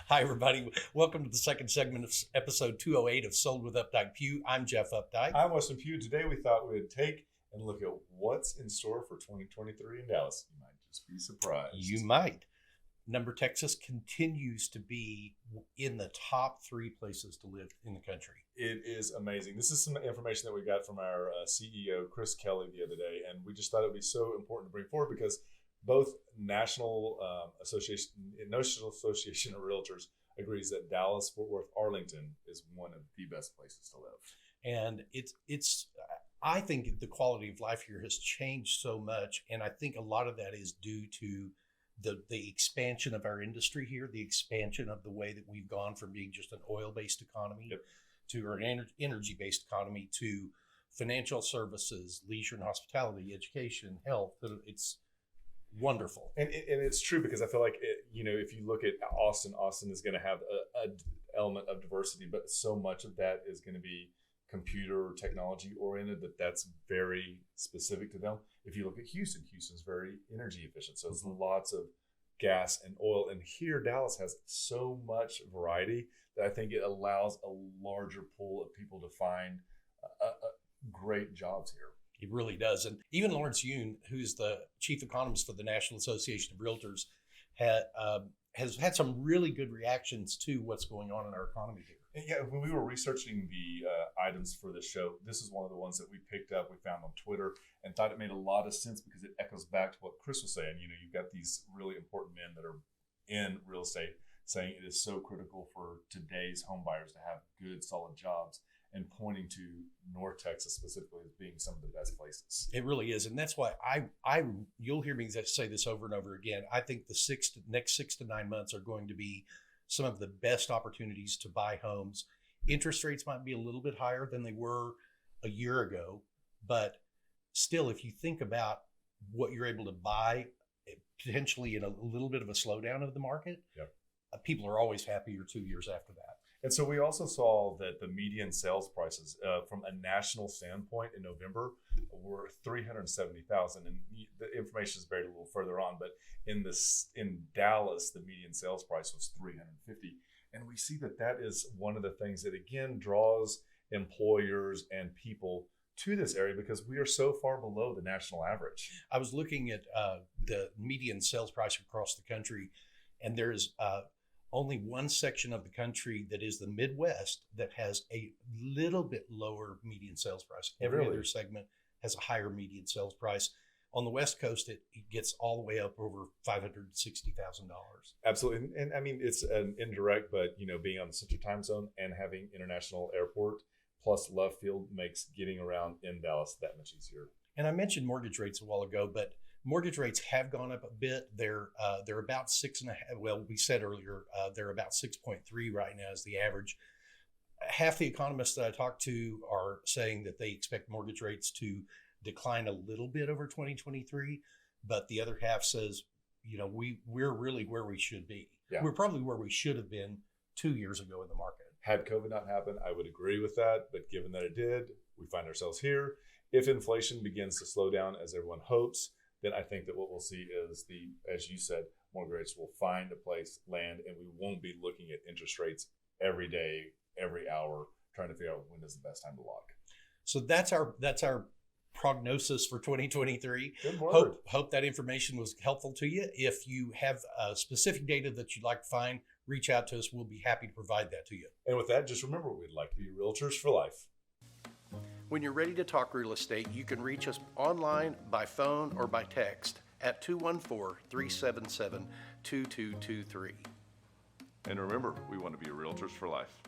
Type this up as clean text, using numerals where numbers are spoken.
Hi, everybody. Welcome to the second segment of episode 208 of Sold with Updike Pugh. I'm Jeff Updike. I'm Weston Pugh. Today we thought we would take and look at what's in store for 2023 in Dallas. You might just be surprised. You might. Number Texas continues to be in the top 3 places to live in the country. It is amazing. This is some information that we got from our CEO, Chris Kelly, the other day, and we just thought it would be so important to bring forward because both National Association of Realtors agrees that Dallas, Fort Worth, Arlington is one of the best places to live. And it's I think the quality of life here has changed so much, and I think a lot of that is due to the expansion of our industry here, the expansion of the way that we've gone from being just an oil-based economy to an energy-based economy to financial services, leisure and hospitality, education, health. It's wonderful. And it's true because I feel like, if you look at Austin is going to have a element of diversity, but so much of that is going to be computer or technology oriented that's very specific to them. If you look at Houston's very energy efficient. So it's lots of gas and oil. And here, Dallas has so much variety that I think it allows a larger pool of people to find great jobs here. It really does. And even Lawrence Yun, who's the chief economist for the National Association of Realtors, has had some really good reactions to what's going on in our economy here. And yeah, when we were researching the items for this show, this is one of the ones that we picked up, we found on Twitter, and thought it made a lot of sense because it echoes back to what Chris was saying. You've got these really important men that are in real estate saying it is so critical for today's home buyers to have good, solid jobs, and pointing to North Texas specifically as being some of the best places. It really is. And that's why you'll hear me say this over and over again. I think the next 6 to 9 months are going to be some of the best opportunities to buy homes. Interest rates might be a little bit higher than they were a year ago, but still, if you think about what you're able to buy, potentially in a little bit of a slowdown of the market, people are always happier 2 years after that. And so we also saw that the median sales prices from a national standpoint in November were $370,000, and the information is buried a little further on. But in Dallas, the median sales price was $350,000, and we see that is one of the things that again draws employers and people to this area because we are so far below the national average. I was looking at the median sales price across the country, and there's only one section of the country that is the Midwest that has a little bit lower median sales price. Every other segment has a higher median sales price. On the West Coast, it gets all the way up over $560,000. Absolutely. And I mean, it's an indirect, but being on the Central Time Zone and having international airport plus love field makes getting around in Dallas that much easier. And I mentioned mortgage rates a while ago, but mortgage rates have gone up a bit. They're about 6.5. Well, we said earlier they're about 6.3 right now is the average. Half the economists that I talked to are saying that they expect mortgage rates to decline a little bit over 2023, but the other half says, we're really where we should be. Yeah. We're probably where we should have been 2 years ago in the market. Had COVID not happened, I would agree with that. But given that it did, we find ourselves here. If inflation begins to slow down as everyone hopes, then I think that what we'll see is as you said, mortgage rates will find a place, land, and we won't be looking at interest rates every day, every hour, trying to figure out when is the best time to lock. So that's our prognosis for 2023. Good word. Hope that information was helpful to you. If you have specific data that you'd like to find, reach out to us. We'll be happy to provide that to you. And with that, just remember, we'd like to be realtors for life. When you're ready to talk real estate, you can reach us online, by phone, or by text at 214-377-2223. And remember, we want to be realtors for life.